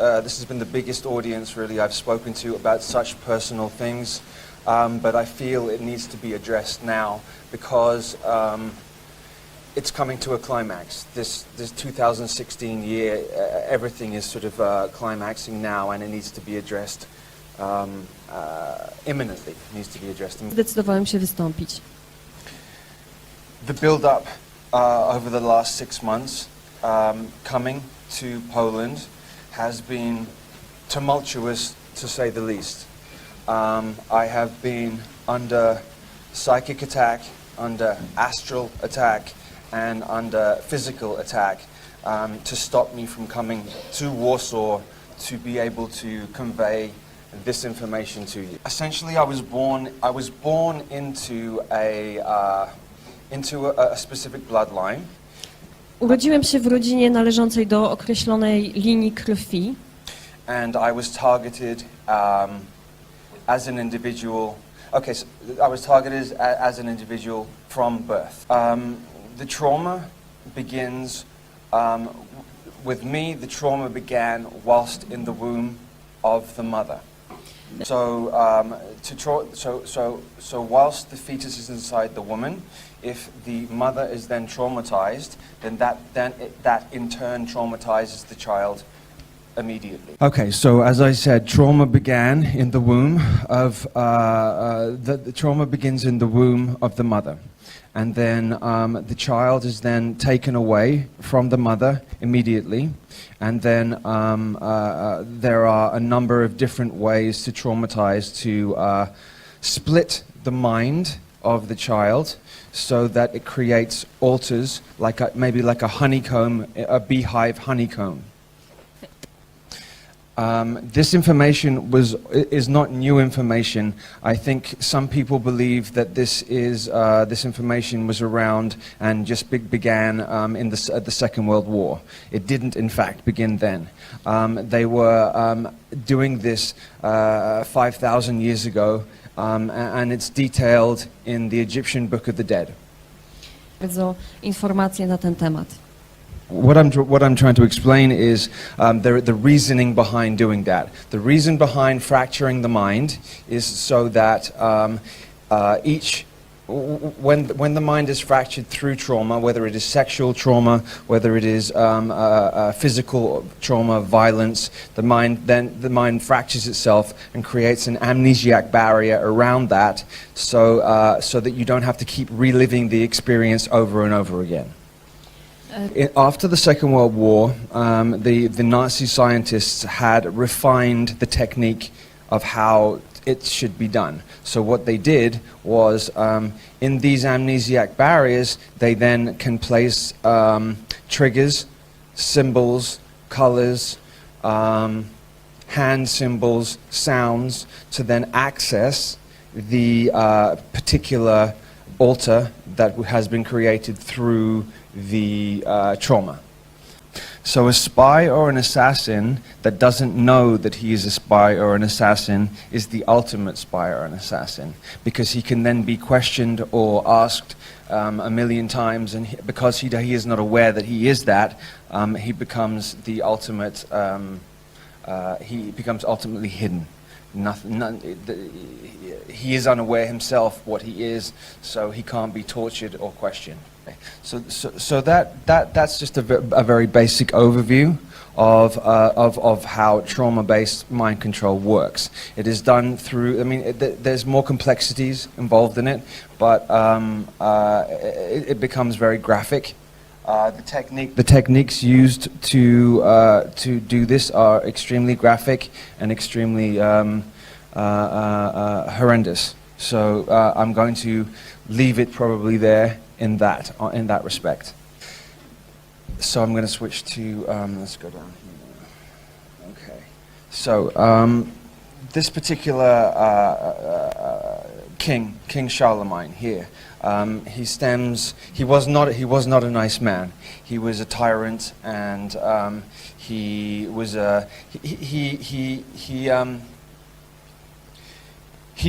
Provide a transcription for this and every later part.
this has been the biggest audience really I've spoken to about such personal things, but I feel it needs to be addressed now because it's coming to a climax. This 2016 year, everything is sort of climaxing now, and it needs to be addressed imminently. It needs to be addressed. Zdecydowałem się wystąpić. The build-up over the last 6 months, coming to Poland, has been tumultuous to say the least. I have been under psychic attack, under astral attack, and under physical attack to stop me from coming to Warsaw to be able to convey this information to you. Essentially, I was born into a specific bloodline. Urodziłem się w rodzinie należącej do określonej linii krwi. And I was targeted as an individual. Okay, so I was targeted as an individual from birth. The trauma begins with me. The trauma began whilst in the womb of the mother. So, so whilst the fetus is inside the woman, if the mother is then traumatized, then that in turn traumatizes the child immediately. Okay, so as I said, trauma began in the womb of the trauma begins in the womb of the mother, and then the child is then taken away from the mother immediately, and then there are a number of different ways to traumatize, to split the mind of the child so that it creates alters maybe like a honeycomb, a beehive honeycomb. This information is not new information. I think some people believe that this information was around and just began in the Second World War. It didn't, in fact, begin then. They were doing this 5,000 years ago, and it's detailed in the Egyptian Book of the Dead. Bardzo informacje na ten temat. What I'm trying to explain is the reasoning behind doing that. The reason behind fracturing the mind is so that when the mind is fractured through trauma, whether it is sexual trauma, whether it is physical trauma, violence, the mind fractures itself and creates an amnesiac barrier around that, so that you don't have to keep reliving the experience over and over again. After the Second World War, the Nazi scientists had refined the technique of how it should be done. So what they did was, in these amnesiac barriers, they then can place triggers, symbols, colors, hand symbols, sounds, to then access the particular altar that has been created through the trauma. So a spy or an assassin that doesn't know that he is a spy or an assassin is the ultimate spy or an assassin, because he can then be questioned or asked a million times, and because he is not aware that he is that, he becomes the ultimate. He becomes ultimately hidden. He is unaware himself what he is, so he can't be tortured or questioned. So that's just a very basic overview of how trauma-based mind control works. It is done through. I mean, there's more complexities involved in it, but it becomes very graphic. The techniques used to do this are extremely graphic and extremely horrendous. So I'm going to leave it probably there in that respect. So I'm going to switch to let's go down here. Okay. So this particular King Charlemagne here. He was not a nice man. He was a tyrant, and he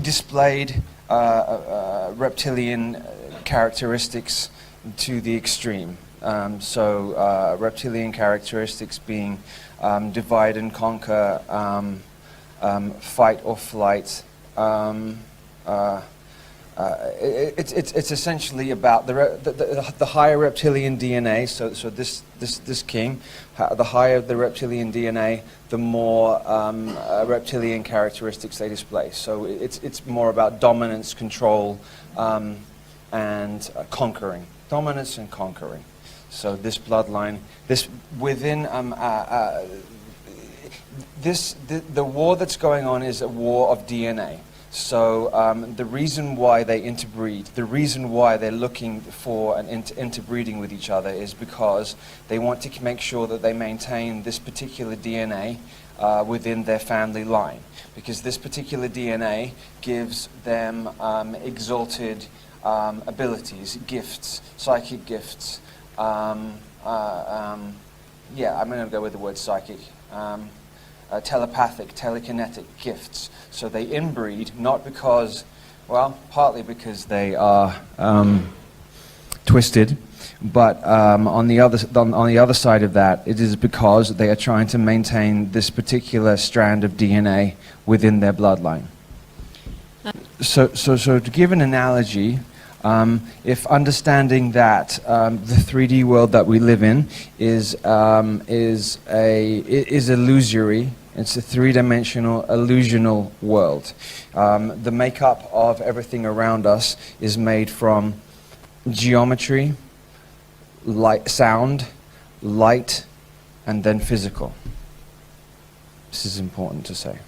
displayed reptilian characteristics to the extreme. Reptilian characteristics being divide and conquer, fight or flight. It's essentially about the higher reptilian DNA. So this king, the higher the reptilian DNA, the more reptilian characteristics they display. So it's more about dominance, control, and conquering. Dominance and conquering. So this bloodline, the war that's going on is a war of DNA. So the reason why they interbreed, the reason why they're looking for an interbreeding with each other is because they want to make sure that they maintain this particular DNA within their family line. Because this particular DNA gives them exalted abilities, gifts, psychic gifts. I'm going to go with the word psychic. Telepathic, telekinetic gifts. So they inbreed, not because, well, partly because they are twisted, but on the other side of that, it is because they are trying to maintain this particular strand of DNA within their bloodline. So to give an analogy, if understanding that the 3D world that we live in is illusory, it's a three-dimensional, illusional world. The makeup of everything around us is made from geometry, sound, light, and then physical. This is important to say.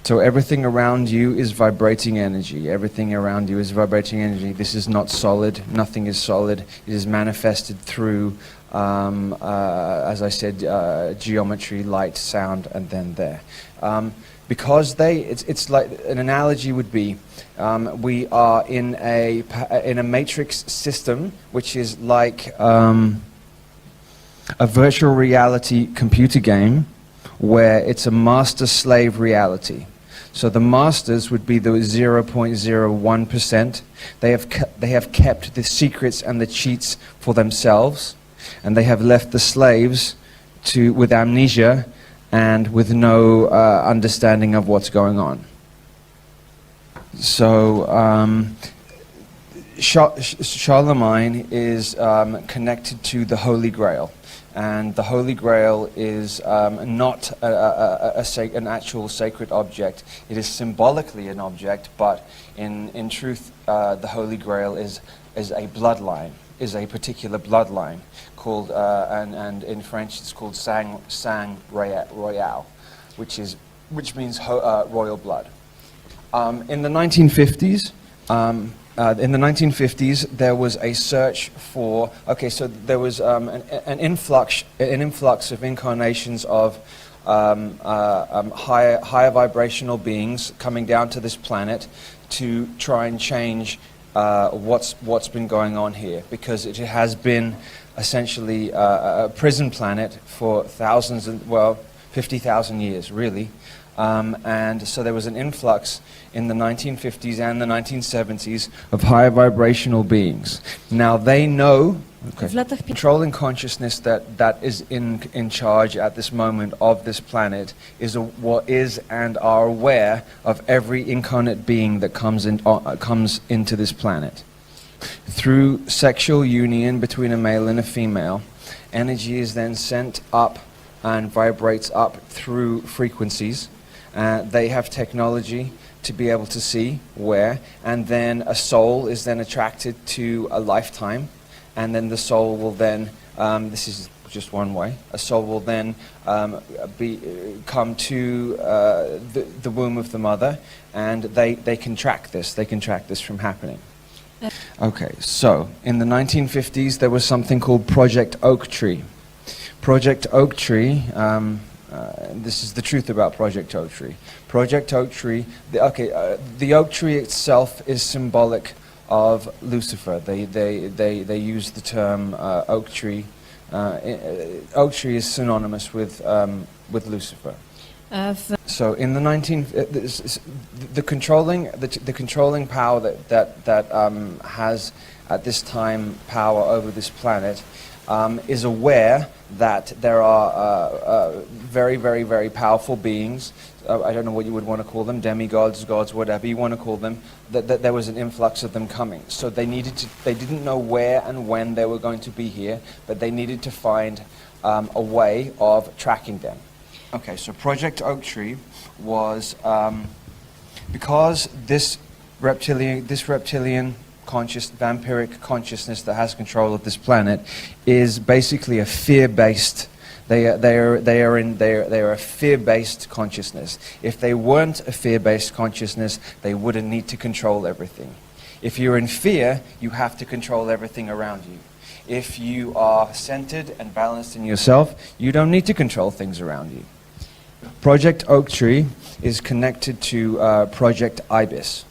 So everything around you is vibrating energy. Everything around you is vibrating energy. This is not solid. Nothing is solid. It is manifested through, as I said, geometry, light, sound, and then there. Because it's like an analogy would be, we are in a matrix system, which is like a virtual reality computer game, where it's a master-slave reality. So the masters would be the 0.01%. They have kept the secrets and the cheats for themselves, and they have left the slaves with amnesia and with no understanding of what's going on. So Charlemagne is connected to the Holy Grail. And the Holy Grail is not an actual sacred object. It is symbolically an object, but in truth, the Holy Grail is a bloodline, is a particular bloodline called, and in French it's called sang royal, which means royal blood. In the 1950s. In the 1950s, there was a search for. So there was an influx of incarnations of higher vibrational beings coming down to this planet to try and change what's been going on here, because it has been essentially a prison planet for 50,000 years, really. And so there was an influx in the 1950s and the 1970s of higher vibrational beings. Now they know, controlling consciousness that is in charge at this moment of this planet is and are aware of every incarnate being that comes into this planet. Through sexual union between a male and a female, energy is then sent up and vibrates up through frequencies. They have technology to be able to see where, and then a soul is then attracted to a lifetime, and then the soul will then, this is just one way, a soul will then come to the womb of the mother, and they can track this from happening. Okay, so in the 1950s there was something called Project Oak Tree. Project Oak Tree, this is the truth about Project Oak Tree. Project Oak Tree, the oak tree itself is symbolic of Lucifer. They use the term oak tree. Oak tree is synonymous with Lucifer. So in the the controlling power that has at this time power over this planet is aware that there are very, very, very powerful beings. I don't know what you would want to call them, demigods, gods, whatever you want to call them. That there was an influx of them coming. So they didn't know where and when they were going to be here, but they needed to find a way of tracking them. Okay, so Project Oak Tree was because this reptilian vampiric consciousness that has control of this planet is basically a fear-based. They are a fear-based consciousness. If they weren't a fear-based consciousness, they wouldn't need to control everything. If you're in fear, you have to control everything around you. If you are centered and balanced in yourself, you don't need to control things around you. Project Oak Tree is connected to Project Ibis.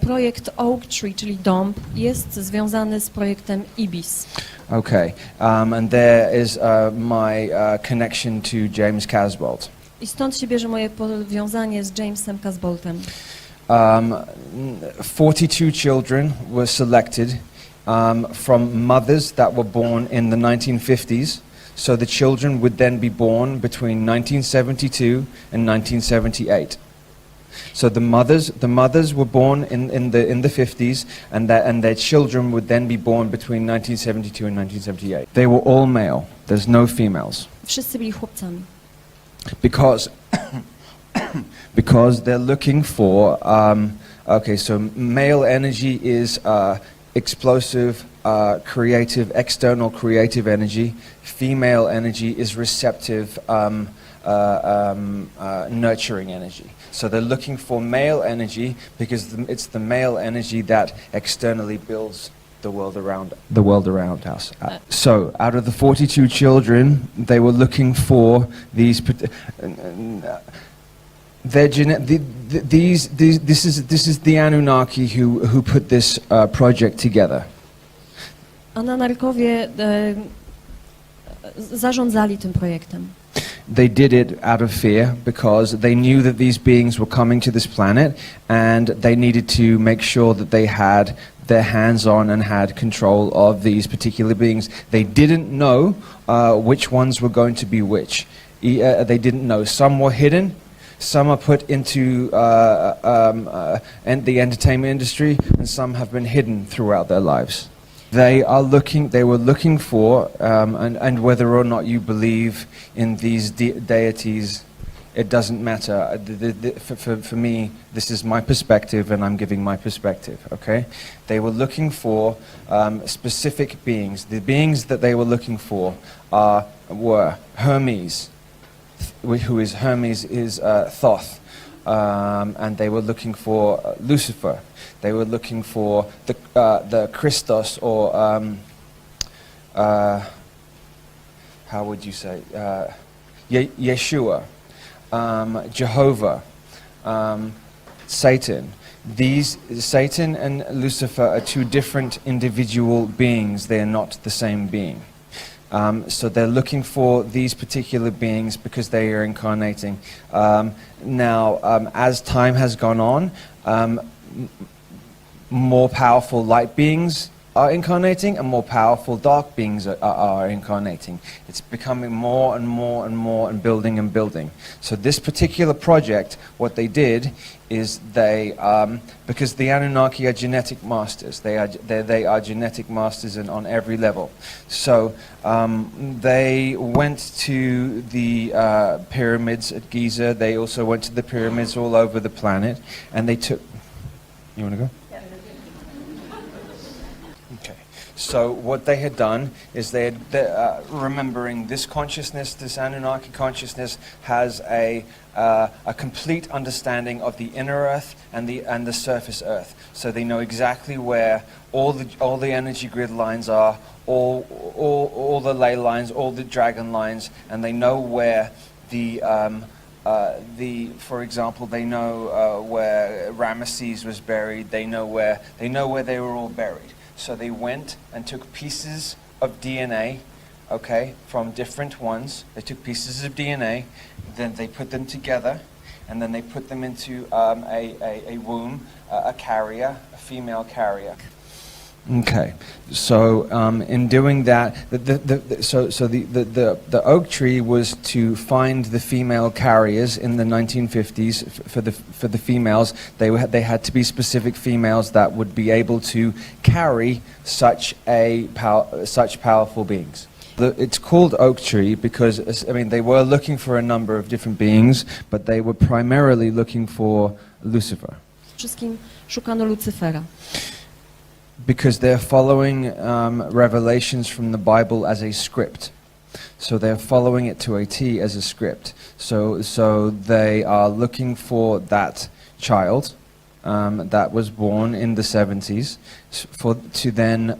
Projekt Oak Tree, czyli dąb, jest związany z projektem Ibis. Okay, and there is my connection to James Casbolt. I stąd się bierze moje powiązanie z Jamesem Casboltem. 42 children were selected from mothers that were born in the 1950s. So the children would then be born between 1972 and 1978. So the mothers were born in the 50s, and their children would then be born between 1972 and 1978. They were all male. There's no females. Wszyscy byli chłopcami. Because because they're looking for okay, so male energy is explosive, creative, external creative energy. Female energy is receptive, nurturing energy. So they're looking for male energy because it's the male energy that externally builds the world around us. So out of the 42 children, they were looking for these. This is the Anunnaki who put this project together. Anunnakowie zarządzali tym projektem. They did it out of fear because they knew that these beings were coming to this planet, and they needed to make sure that they had their hands on and had control of these particular beings. They didn't know which ones were going to be which. They didn't know. Some were hidden. Some are put into the entertainment industry, and some have been hidden throughout their lives. They were looking for, and whether or not you believe in these deities, it doesn't matter. For me, this is my perspective, and I'm giving my perspective, okay? They were looking for specific beings. The beings that they were looking for were Hermes, who is Hermes is Thoth, and they were looking for Lucifer. They were looking for the Christos, or how would you say, Yeshua, Jehovah, Satan. Satan and Lucifer are two different individual beings. They are not the same being. So they're looking for these particular beings because they are incarnating. Now, as time has gone on, more powerful light beings are incarnating, and more powerful dark beings are incarnating. It's becoming more and more and more, and building. So this particular project, what they did is they, because the Anunnaki are genetic masters, they are genetic masters on every level. So they went to the pyramids at Giza. They also went to the pyramids all over the planet, and they took. You want to go? So what they had done is they had, remembering this consciousness, this Anunnaki consciousness, has a complete understanding of the inner Earth and the surface Earth. So they know exactly where all the energy grid lines are, all the ley lines, all the dragon lines, and they know where for example, they know where Ramesses was buried. They know where they were all buried. So they went and took pieces of DNA, okay, from different ones. They took pieces of DNA, then they put them together, and then they put them into a womb, a carrier, a female carrier. Okay, so in doing that, the oak tree was to find the female carriers in the 1950s. For the females, they had to be specific females that would be able to carry such powerful beings. It's called oak tree because they were looking for a number of different beings, but they were primarily looking for Lucifer. Wszystkim szukano Lucyfera. Because they're following revelations from the Bible as a script. So they're following it to a T as a script. So they are looking for that child that was born in the 70s to then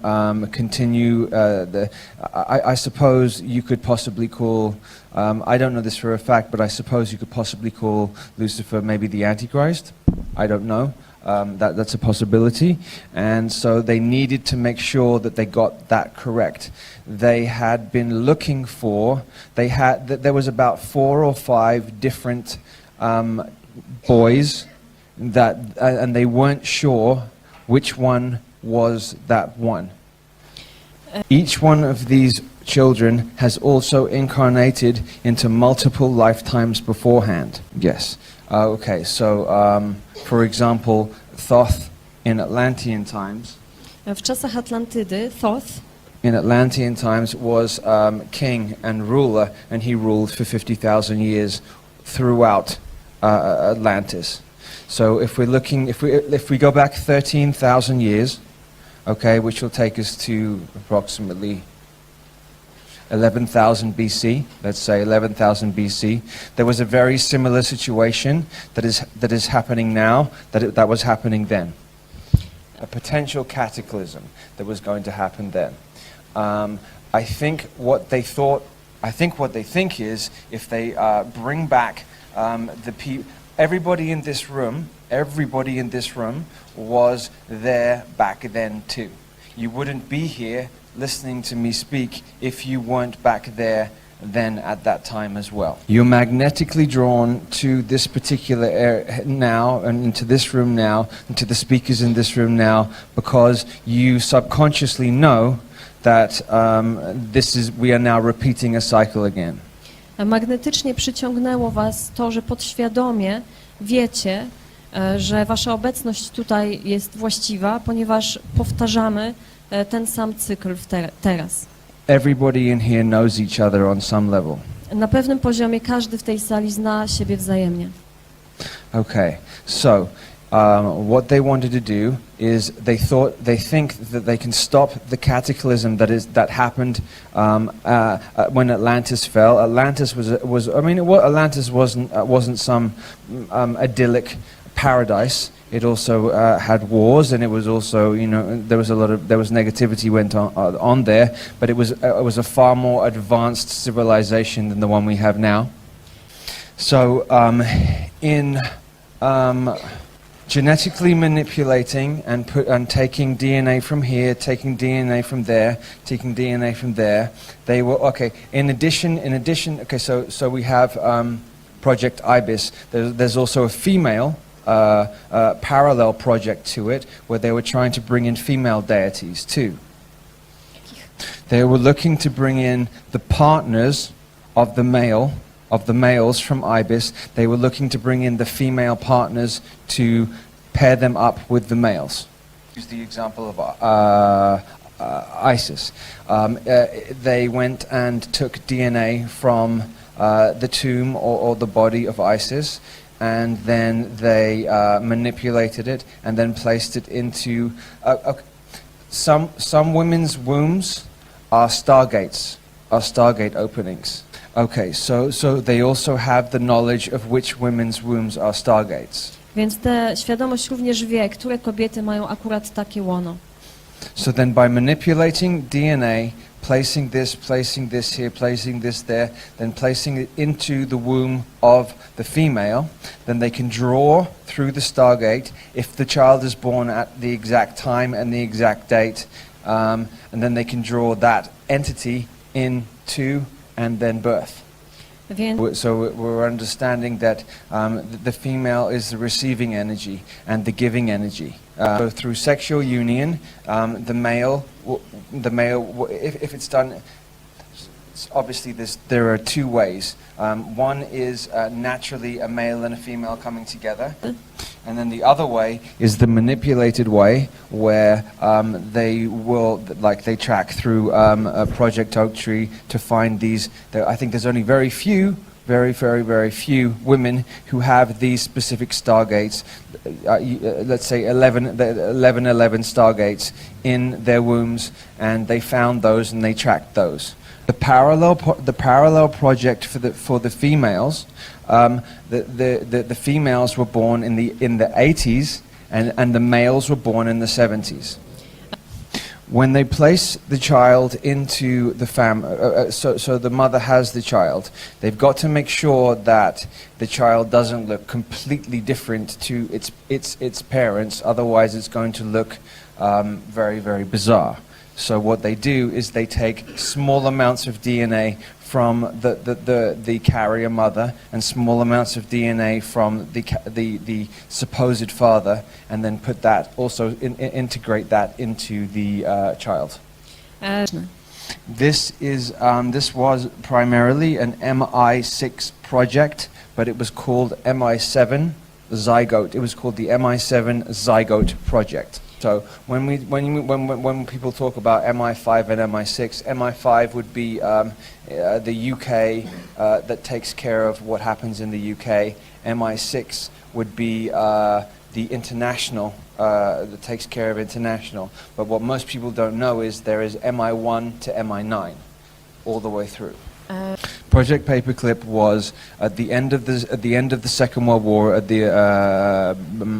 continue I suppose you could possibly call, I don't know this for a fact, but I suppose you could possibly call Lucifer maybe the Antichrist. I don't know. That's a possibility, and so they needed to make sure that they got that correct. They had been looking for, there was about 4 or 5 different boys and they weren't sure which one was that one. Each one of these children has also incarnated into multiple lifetimes beforehand. Yes. Okay, so for example, Thoth in Atlantean times. W czasach Atlantydy Thoth In Atlantean times was king and ruler, and he ruled for 50,000 years throughout Atlantis. So if we go back 13,000 years, okay, which will take us to approximately 11,000 BC, let's say 11,000 BC, there was a very similar situation that is happening now, that was happening then. A potential cataclysm that was going to happen then. I think what they think is if they bring back everybody in this room was there back then too. You wouldn't be here listening to me speak if you weren't back there then at that time as well. You're magnetically drawn to this particular area now, and into this room now, and to the speakers in this room now, because you subconsciously know that we are now repeating a cycle again. Magnetycznie przyciągnęło was to, że podświadomie wiecie, że wasza obecność tutaj jest właściwa, ponieważ powtarzamy ten sam cykl teraz. Everybody in here knows each other on some level. Na pewnym poziomie każdy w tej sali zna siebie wzajemnie. Okay, so what they wanted to do is they think that they can stop the cataclysm that happened when Atlantis fell. Atlantis Atlantis wasn't some idyllic paradise. It also had wars, and it was also, there was negativity went on there, but it was a far more advanced civilization than the one we have now. So in genetically manipulating and taking DNA from here, taking DNA from there, taking DNA from there, they were okay. In addition, okay. So we have Project Ibis. There's also a female parallel project to it, where they were trying to bring in female deities too. They were looking to bring in the partners of the males from Ibis. They were looking to bring in the female partners to pair them up with the males. Use the example of Isis. They went and took DNA from the tomb or the body of Isis, and then they manipulated it and then placed it into some women's wombs are stargates, are stargate openings. Okay, so they also have the knowledge of which women's wombs are stargates. Więc ta świadomość również wie, które kobiety mają akurat takie łono. So then by manipulating DNA, placing this here, placing this there, then placing it into the womb of the female, then they can draw through the stargate if the child is born at the exact time and the exact date, and then they can draw that entity into and then birth. Więc So we're understanding that the female is the receiving energy and the giving energy. So through sexual union, the male, if it's done, obviously there are two ways. One is naturally a male and a female coming together. And then the other way is the manipulated way, where they will, like they track through a Project Oak Tree to find these. I think there's only very few women who have these specific stargates. Let's say 11 stargates in their wombs, and they found those and they tracked those. The parallel project for the females. The females were born in the 80s, and the males were born in the 70s. When they place the child into the so the mother has the child, they've got to make sure that the child doesn't look completely different to its parents. Otherwise, it's going to look very, very bizarre. So what they do is they take small amounts of DNA from the carrier mother and small amounts of DNA from the supposed father, and then put that also integrate that into the child. This was primarily an MI6 project, but it was called MI7 Zygote. It was called the MI7 Zygote project. So when people talk about MI5 and MI6, MI5 would be the UK that takes care of what happens in the UK. MI6 would be the international that takes care of international. But what most people don't know is there is MI1 to MI9 all the way through. Project Paperclip was at the end of the Second World War, at the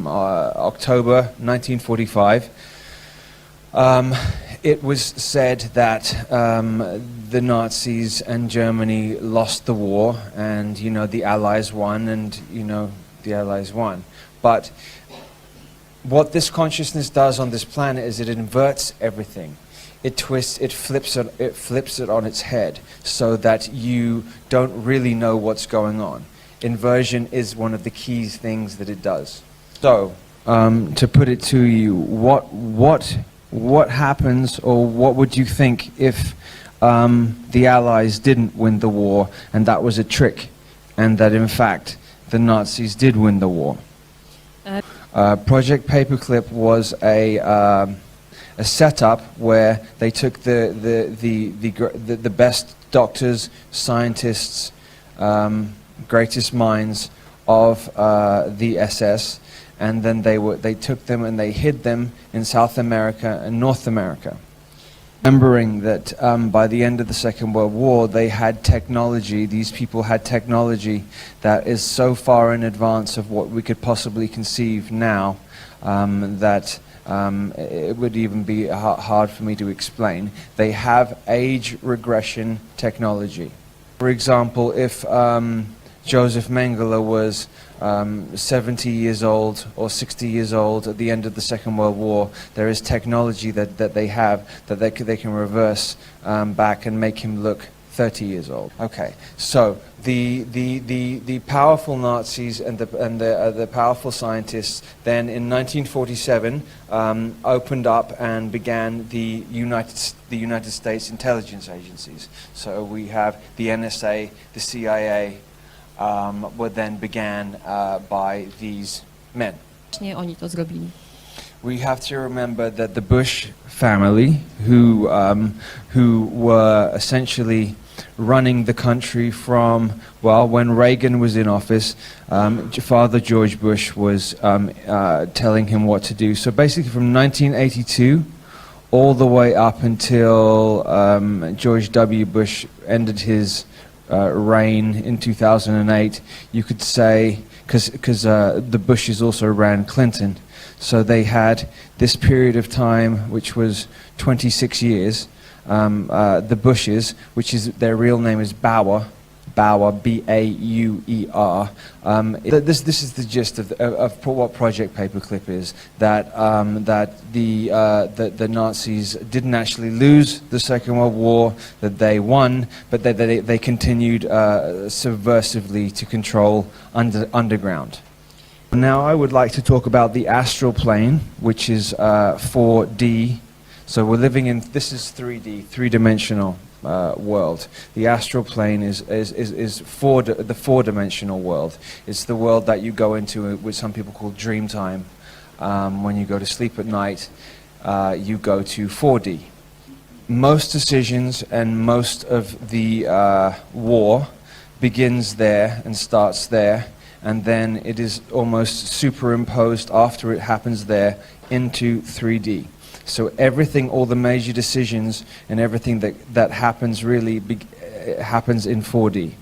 October 1945. It was said that the Nazis and Germany lost the war, and the Allies won, But what this consciousness does on this planet is it inverts everything. It twists, it flips it on its head, so that you don't really know what's going on. Inversion is one of the key things that it does. So, to put it to you, what happens, or what would you think if the Allies didn't win the war, and that was a trick, and that in fact the Nazis did win the war? Project Paperclip was a setup where they took the best doctors, scientists, greatest minds of the SS, and then they took them and they hid them in South America and North America. Remembering that by the end of the Second World War, they had technology, these people had technology that is so far in advance of what we could possibly conceive now, that it would even be hard for me to explain. They have age regression technology. For example, if Joseph Mengele was 70 years old or 60 years old at the end of the Second World War, there is technology that they have that they can reverse back and make him look 30 years old. Okay, so the powerful Nazis and the powerful scientists then in 1947 opened up and began the United States intelligence agencies. So we have the NSA, the CIA, were then began by these men. Oni to zrobili. We have to remember that the Bush family, who were essentially running the country from, well, when Reagan was in office, Father George Bush was telling him what to do. So basically from 1982 all the way up until George W. Bush ended his reign in 2008, you could say, because the Bushes also ran Clinton. So they had this period of time, which was 26 years, the Bushes, which is their real name is Bauer, Bauer, B-A-U-E-R. This is the gist of what Project Paperclip is. That the Nazis didn't actually lose the Second World War, that they won, but that they continued subversively to control underground. Now I would like to talk about the astral plane, which is 4D. So we're living in, this is 3D, three-dimensional world. The astral plane is the four-dimensional world. It's the world that you go into, which some people call dream time. When you go to sleep at night, you go to 4D. Most decisions and most of the war begins there and starts there, and then it is almost superimposed after it happens there into 3D. So everything, all the major decisions and everything that happens really happens in 4D.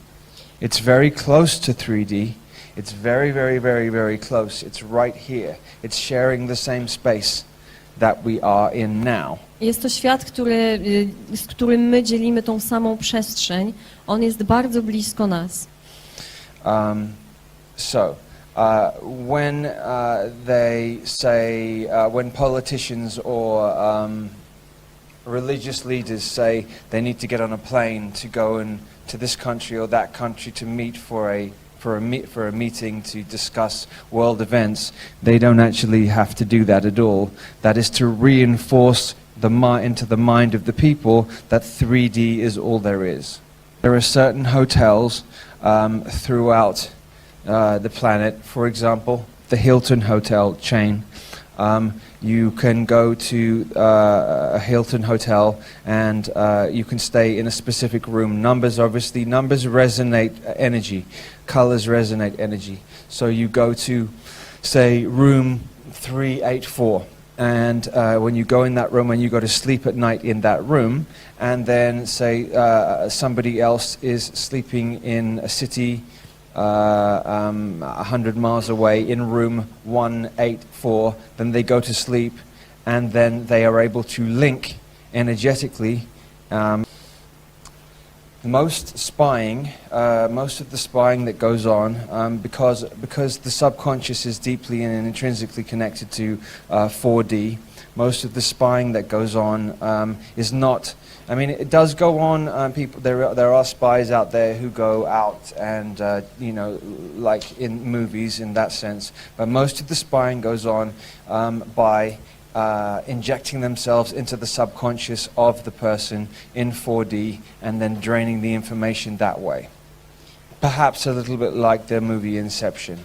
It's very close to 3D. It's very, very, very, very close. It's right here. It's sharing the same space that we are in now. Jest to świat, z którym my dzielimy tą samą przestrzeń. On jest bardzo blisko nas. When they say, when politicians or religious leaders say they need to get on a plane to go to this country or that country to meet for a meeting to discuss world events, they don't actually have to do that at all. That is to reinforce into the mind of the people that 3D is all there is. There are certain hotels throughout the planet. For example, the Hilton hotel chain. You can go to a Hilton hotel and you can stay in a specific room. Numbers resonate energy. Colors resonate energy. So you go to, say, room 384. And when you go in that room and you go to sleep at night in that room, and then say somebody else is sleeping in a city 100 miles away in room 184, then they go to sleep and then they are able to link energetically. Most of the spying that goes on, because the subconscious is deeply and intrinsically connected to 4D, most of the spying that goes on is not. I mean, it does go on. People, there are spies out there who go out and like in movies in that sense. But most of the spying goes on by injecting themselves into the subconscious of the person in 4D and then draining the information that way. Perhaps a little bit like the movie Inception.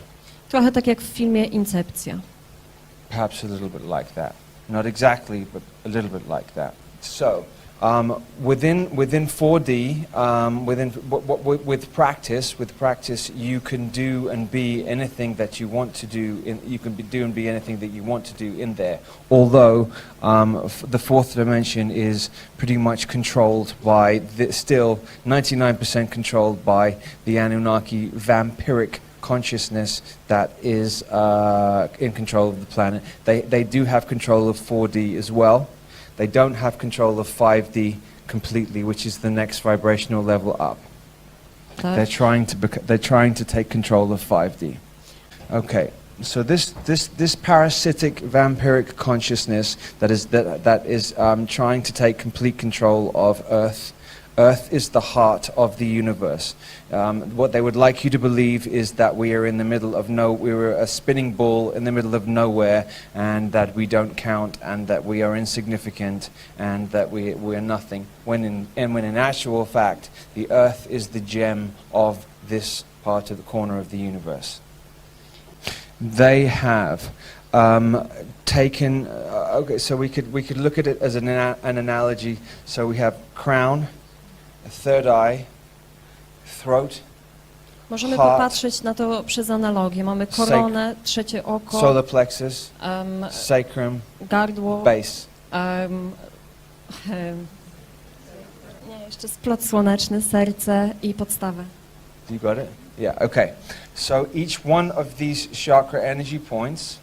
Trochę tak jak w filmie Incepcja. Perhaps a little bit like that. Not exactly, but a little bit like that. So. Within 4D, with practice, you can do and be anything that you want to do. You can do and be anything that you want to do in there. Although the fourth dimension is pretty much controlled by still 99% controlled by the Anunnaki vampiric consciousness that is in control of the planet. They do have control of 4D as well. They don't have control of 5D completely, which is the next vibrational level up. Tak. They're trying to take control of 5D. Okay, so this parasitic vampiric consciousness that is trying to take complete control of Earth. Earth is the heart of the universe. What they would like you to believe is that we are in the middle of we're a spinning ball in the middle of nowhere, and that we don't count, and that we are insignificant, and that we're nothing. When in actual fact, the Earth is the gem of this part of the corner of the universe. They have taken. Okay, so we could look at it as an analogy. So we have crown, a third eye, throat, Możemy heart, popatrzeć na to przez analogię. Mamy koronę, trzecie oko, solar plexus, sacrum, gardło, base. Jeszcze splot słoneczny, serce i podstawę. You got it? Yeah, okay. So each one of these chakra energy points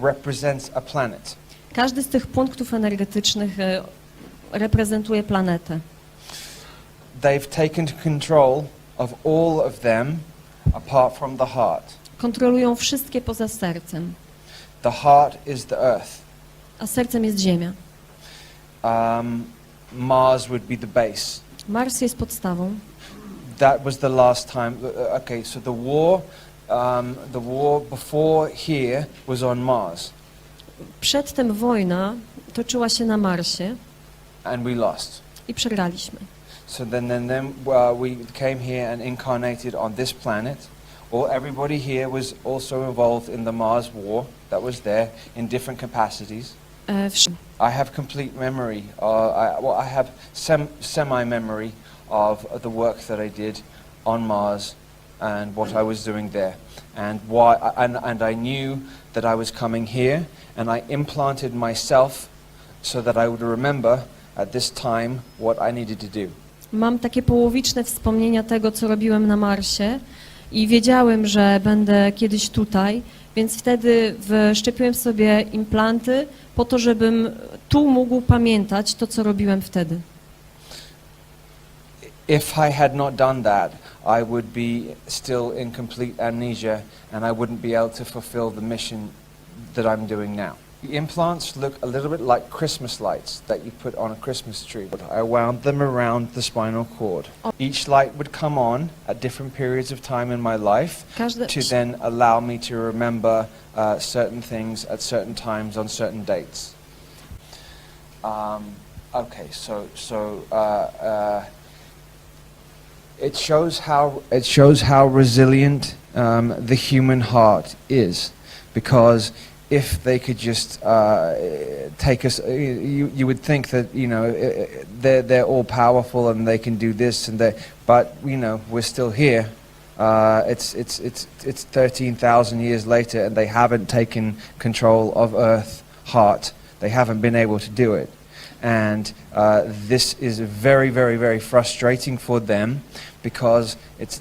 represents a planet. Każdy z tych punktów energetycznych reprezentuje planetę. They've taken control of all of them apart from the heart. Kontrolują wszystkie poza sercem, The heart is the earth. a sercem jest Ziemia. Mars would be the base. Mars jest podstawą. That was the last time. Okay, so the war before here was on Mars, Przedtem wojna toczyła się na Marsie and we lost. i przegraliśmy. So then we came here and incarnated on this planet. Everybody here was also involved in the Mars war that was there in different capacities. I have complete memory. I have semi-memory of the work that I did on Mars and what I was doing there, and why. And I knew that I was coming here, and I implanted myself so that I would remember at this time what I needed to do. Mam takie połowiczne wspomnienia tego, co robiłem na Marsie i wiedziałem, że będę kiedyś tutaj, więc wtedy wszczepiłem sobie implanty po to, żebym tu mógł pamiętać to, co robiłem wtedy. If I had not done that, I would be still in complete amnesia, and I wouldn't be able to fulfill the mission that I'm doing now. The implants look a little bit like Christmas lights that you put on a Christmas tree. I wound them around the spinal cord. Each light would come on at different periods of time in my life to then allow me to remember certain things at certain times on certain dates. Okay, it shows how resilient the human heart is, because if they could just take us, you would think that they're all powerful and they can do this and that, but we're still here. It's 13,000 years later, and they haven't taken control of Earth, heart. They haven't been able to do it. And this is very, very, very frustrating for them, because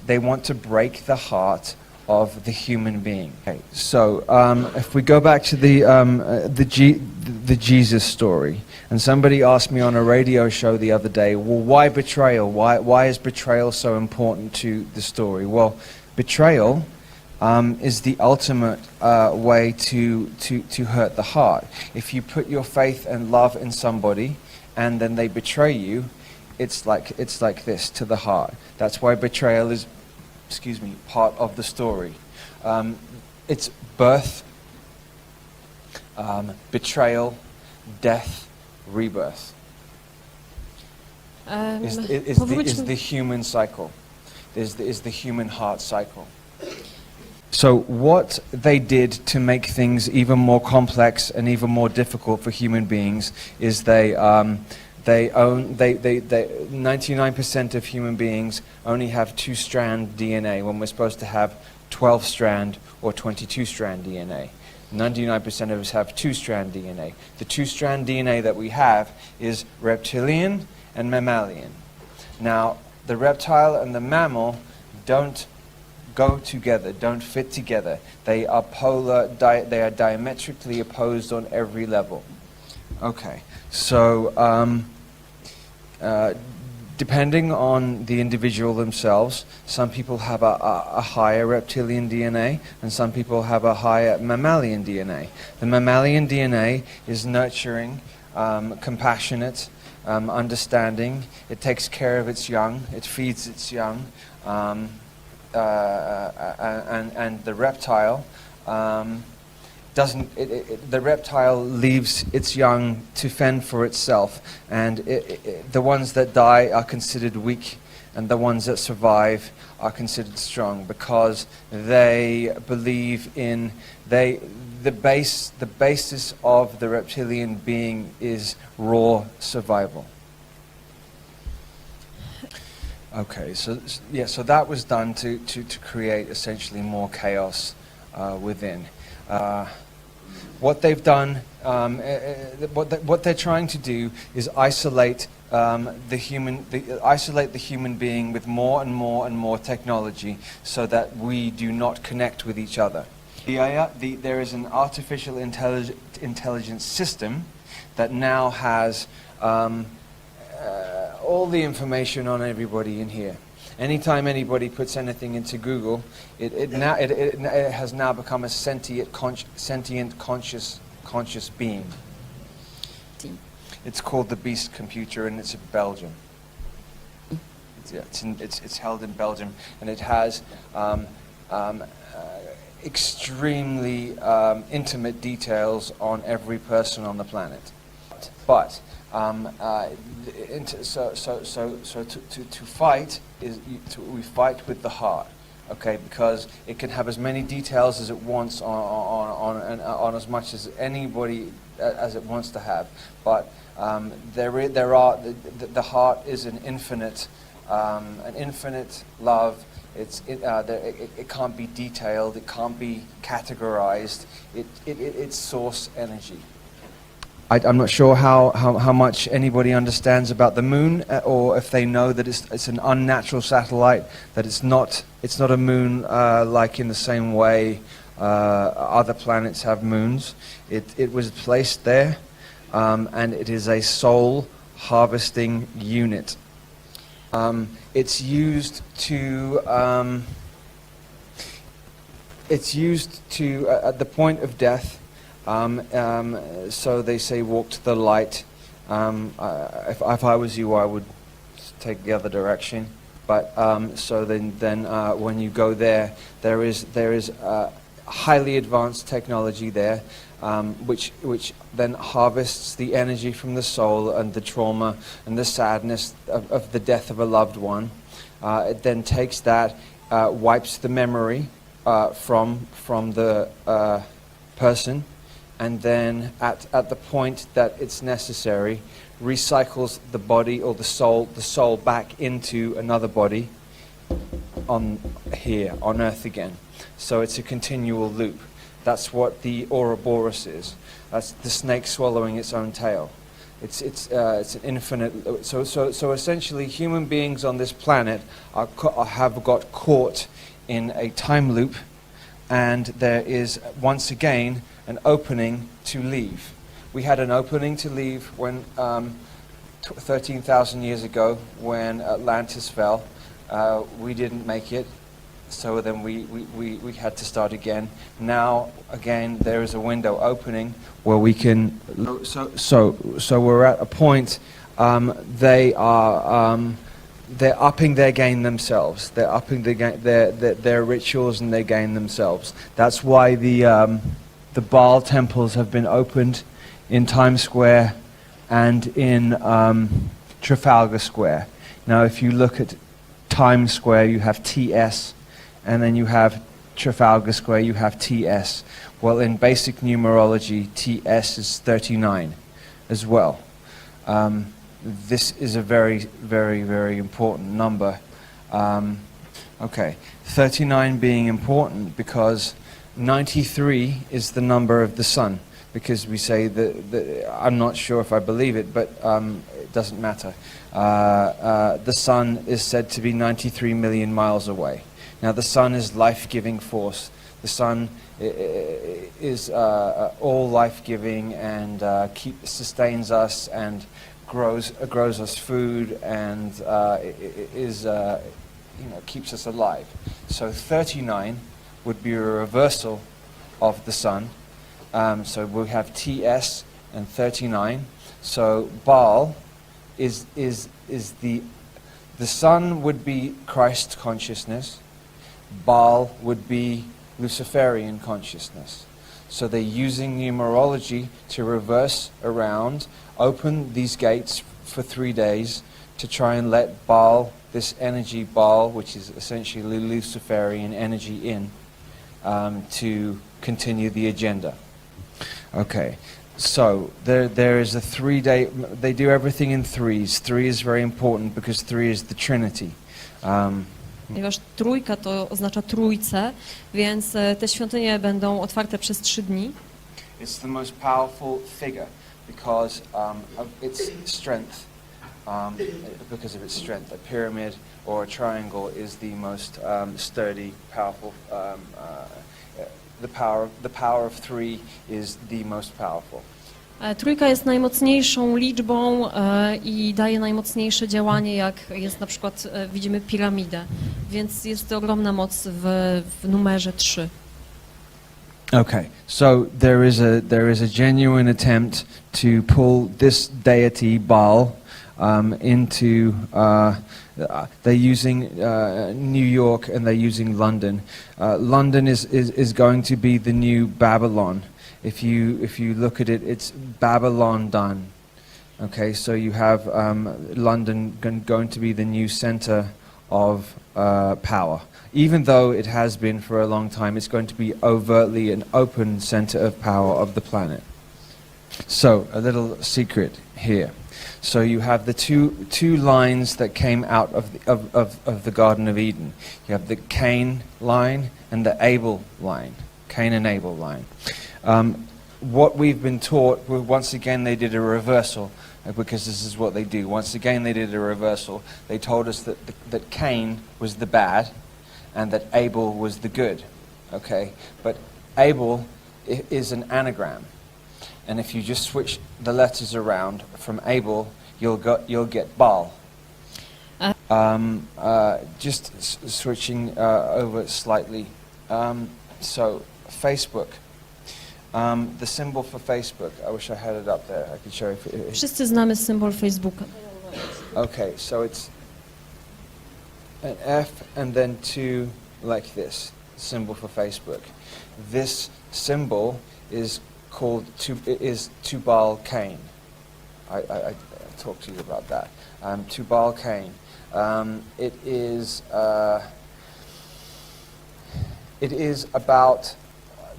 they want to break the heart of the human being. Okay, so if we go back to the Jesus story, and somebody asked me on a radio show the other day, well, why betrayal? Why is betrayal so important to the story? Well, betrayal is the ultimate way to hurt the heart. If you put your faith and love in somebody, and then they betray you, it's like this to the heart. That's why betrayal is, part of the story. It's birth, betrayal, death, rebirth. Is the human cycle. Is the human heart cycle. So what they did to make things even more complex and even more difficult for human beings is 99% of human beings only have 2-strand DNA when we're supposed to have 12-strand or 22-strand DNA. 99% of us have 2-strand DNA. The 2-strand DNA that we have is reptilian and mammalian. Now, the reptile and the mammal don't go together, don't fit together. They are they are diametrically opposed on every level. Okay, so depending on the individual themselves, some people have a higher reptilian DNA and some people have a higher mammalian DNA. The mammalian DNA is nurturing, compassionate, understanding. It takes care of its young, it feeds its young. And the reptile the reptile leaves its young to fend for itself, and the ones that die are considered weak, and the ones that survive are considered strong, because they believe in the basis of the reptilian being is raw survival. Okay, so that was done to create essentially more chaos within. What they've done, what they're trying to do is isolate the human being with more and more and more technology, so that we do not connect with each other. There is an artificial intelligence system that now has all the information on everybody in here, Anytime anybody puts anything into Google, it has now become a sentient conscious being. It's called the Beast computer, and it's in Belgium. It's held in Belgium, and it has extremely intimate details on every person on the planet. But to fight we fight with the heart, okay? Because it can have as many details as it wants on as much as anybody as it wants to have. But the heart is an infinite love. It can't be detailed. It can't be categorized. It's source energy. I'm not sure how much anybody understands about the moon, or if they know that it's an unnatural satellite, that it's not a moon like in the same way other planets have moons. It was placed there, and it is a soul harvesting unit. It's used to at the point of death. So they say walk to the light. If I was you, I would take the other direction. But so then when you go there, there is highly advanced technology there, which then harvests the energy from the soul and the trauma and the sadness of the death of a loved one. It then takes that, wipes the memory from the person, and then at the point that it's necessary, recycles the body or the soul back into another body on Earth again. So it's a continual loop. That's what the Ouroboros is. That's the snake swallowing its own tail. It's an infinite. So essentially, human beings on this planet have got caught in a time loop, and there is once again an opening to leave. We had an opening to leave when 13,000 years ago, when Atlantis fell. We didn't make it, so then we had to start again. Now again there is a window opening where we can. So we're at a point. They're upping their game themselves. They're upping their rituals and their game themselves. That's why the Baal temples have been opened in Times Square and in Trafalgar Square. Now, if you look at Times Square, you have TS, and then you have Trafalgar Square, you have TS. Well, in basic numerology, TS is 39 as well. This is a very, very, very important number. Okay, 39 being important because 93 is the number of the sun, because we say that I'm not sure if I believe it, but it doesn't matter. The sun is said to be 93 million miles away. Now the sun is life-giving force. The sun is all life-giving and sustains us and grows us food and keeps us alive. So 39 would be a reversal of the sun. So we have TS and 39. So Baal is the sun would be Christ consciousness. Baal would be Luciferian consciousness. So they're using numerology to reverse around, open these gates for 3 days to try and let Baal, this energy Baal, which is essentially Luciferian energy, in to continue the agenda. Okay, so there is a 3-day, they do everything in threes. 3 is very important because 3 is the Trinity. Ponieważ trójka to oznacza trójcę, więc te świątynie będą otwarte przez 3 dni. It's the most powerful figure because of its strength. Because of its strength, a pyramid or a triangle is the most sturdy, powerful. The power of 3 is the most powerful. Trójka jest najmocniejszą liczbą i daje najmocniejsze działanie, jak jest na przykład, widzimy piramidę, więc jest to ogromna moc w numerze 3. Okay, so there is a genuine attempt to pull this deity Baal into. They're using New York and they're using London. London is going to be the new Babylon. If you look at it, it's Babylon done. Okay, so you have London going to be the new center of power. Even though it has been for a long time, it's going to be overtly an open center of power of the planet. So, a little secret here. So you have the two lines that came out of the Garden of Eden. You have the Cain line and the Abel line. Cain and Abel line. What we've been taught, once again they did a reversal, because this is what they do. Once again they did a reversal. They told us that Cain was the bad and that Abel was the good. Okay? But Abel is an anagram. And if you just switch the letters around from Abel, you'll get Baal. Just switching over slightly. So Facebook, the symbol for Facebook. I wish I had it up there. I could show you. Wszyscy znamy symbol Facebooka. Okay, so it's an F and then two like this. Symbol for Facebook. This symbol is called Tubal Cain. I talked to you about that. Tubal Cain. It is about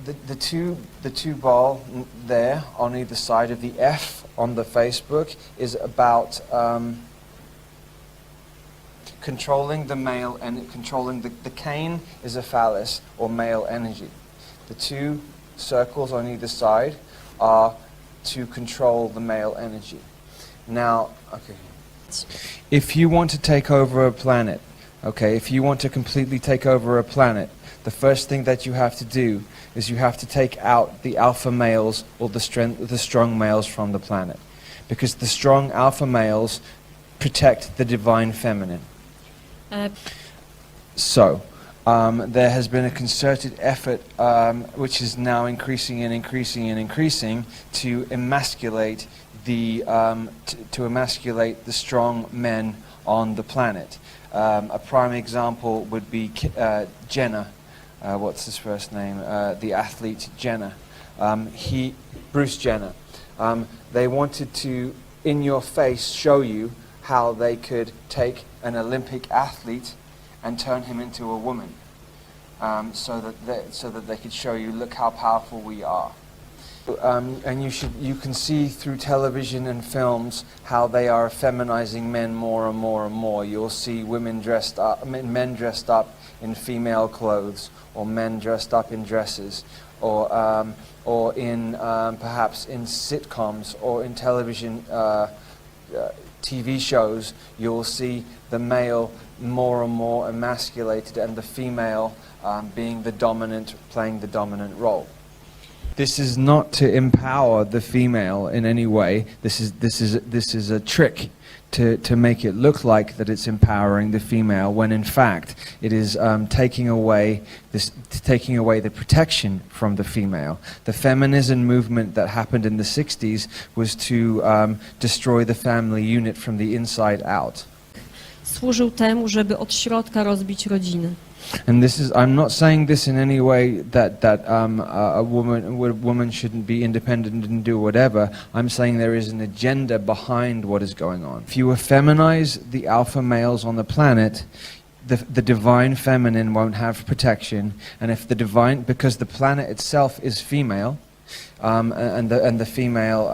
the Tubal there on either side of the F on the Facebook is about controlling the male and controlling the Cain is a phallus or male energy. The two circles on either side are to control the male energy. Now, okay, if you want to take over a planet, okay, if you want to completely take over a planet, the first thing that you have to do is you have to take out the alpha males or the strong males from the planet, because the strong alpha males protect the divine feminine. So, there has been a concerted effort, which is now increasing and increasing and increasing, to emasculate to emasculate the strong men on the planet. A prime example would be Jenner. What's his first name? The athlete Jenner. Bruce Jenner. They wanted to, in your face, show you how they could take an Olympic athlete and turn him into a woman, so that they could show you, look how powerful we are. And you can see through television and films how they are feminizing men more and more and more. You'll see men dressed up in female clothes, or men dressed up in dresses, or in perhaps in sitcoms or in television TV shows. You'll see the male more and more emasculated, and the female being the dominant, playing the dominant role. This is not to empower the female in any way. This is a trick to make it look like that it's empowering the female, when in fact it is taking away the protection from the female. The feminism movement that happened in the 60s was to destroy the family unit from the inside out. Służył temu, żeby od środka rozbić rodziny. And I'm not saying this in any way that a woman shouldn't be independent and do whatever. I'm saying there is an agenda behind what is going on. If you effeminize the alpha males on the planet, the divine feminine won't have protection, and because the planet itself is female, and the female,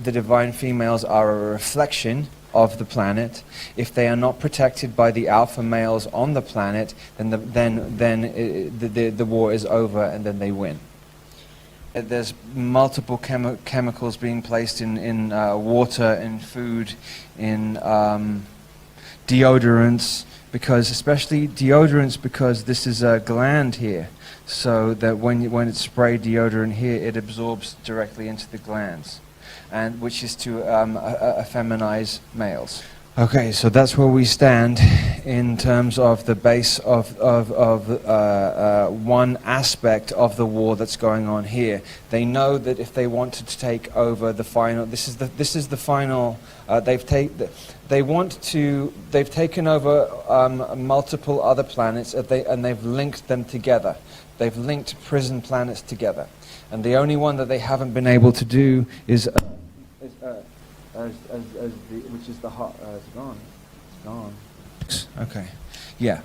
the divine females are a reflection of the planet. If they are not protected by the alpha males on the planet, then the war is over, and then they win. There's multiple chemicals being placed in water, in food, in deodorants, because especially deodorants, because this is a gland here, so that when it's sprayed deodorant here, it absorbs directly into the glands, and which is to effeminize males. Okay, so that's where we stand in terms of the base of one aspect of the war that's going on here. They know that if they wanted to take over the final, this is the final. They've taken over multiple other planets, and they've linked them together. They've linked prison planets together, and the only one that they haven't been able to do is. Which is the heart. It's gone. It's gone. Okay. Yeah.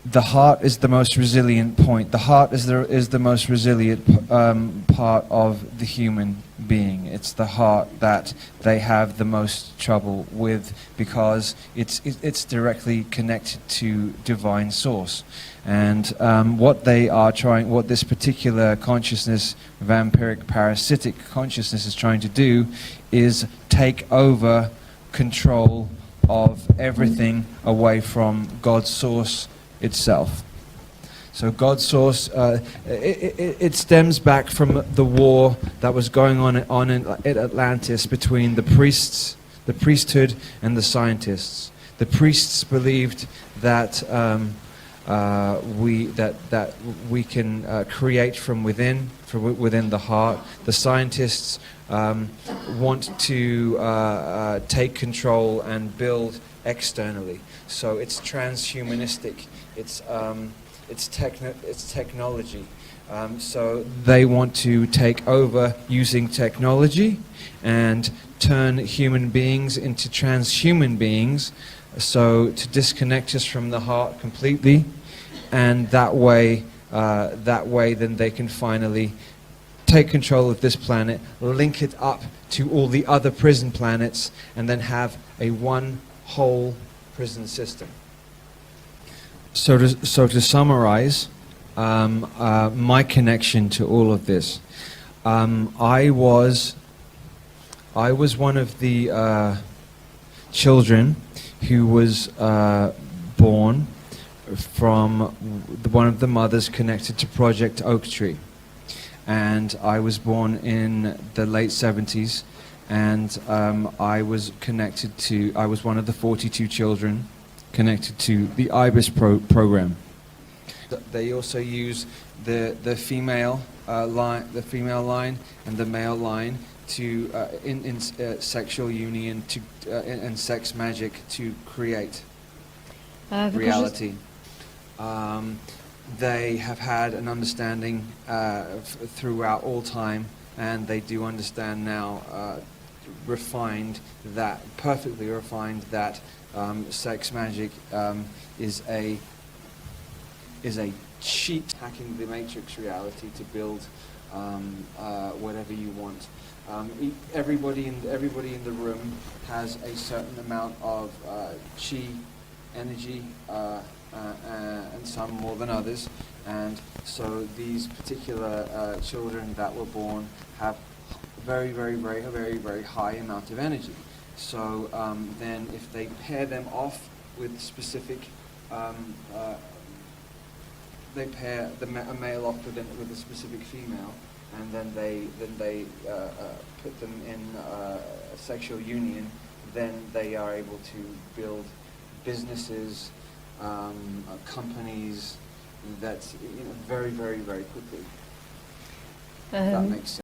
The heart is the most resilient point. The heart is the most resilient part of the human being. It's the heart that they have the most trouble with, because it's directly connected to divine source. And what this particular consciousness, vampiric parasitic consciousness, is trying to do is take over control of everything away from God's source itself. So God's source, it stems back from the war that was going on in Atlantis between the priests, the priesthood, and the scientists. The priests believed that we can create from within the heart. The scientists want to take control and build externally. So it's transhumanistic. It's technology. So they want to take over using technology and turn human beings into transhuman beings. So to disconnect us from the heart completely, and that way then they can finally take control of this planet, link it up to all the other prison planets, and then have a one whole prison system. So to summarize my connection to all of this, I was one of the children who was born from one of the mothers connected to Project Oak Tree. And I was born in the late 70s, and I was one of the 42 children connected to the IBIS program. They also use the female line and the male line to in sexual union and sex magic to create reality. They have had an understanding throughout all time, and they do understand now, perfectly refined, that sex magic is a cheat, hacking the matrix reality to build whatever you want. Everybody in the room has a certain amount of chi energy, and some more than others, and so these particular children that were born have very high amount of energy. So then if they pair them off with specific, they pair a male off with a specific female, and then they put them in a sexual union, then they are able to build businesses, companies, that's very quickly. That makes sense.